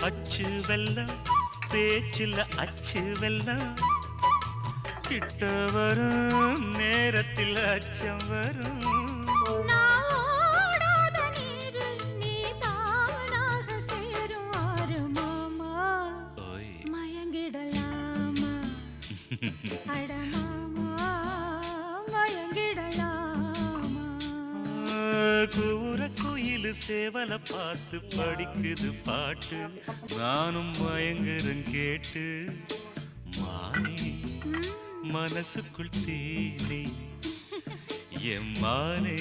அச்சு வெல்லம் பேச்சில் அச்சு வெல்லம் கிட்ட வரும் நேரத்தில் அச்சம் வரும் கூற குயிலு சேவல பார்த்து படிக்குது பாட்டு நானும் மயங்குறேன் கேட்டு மானே மனசுக்குள் தேனே எம்மானே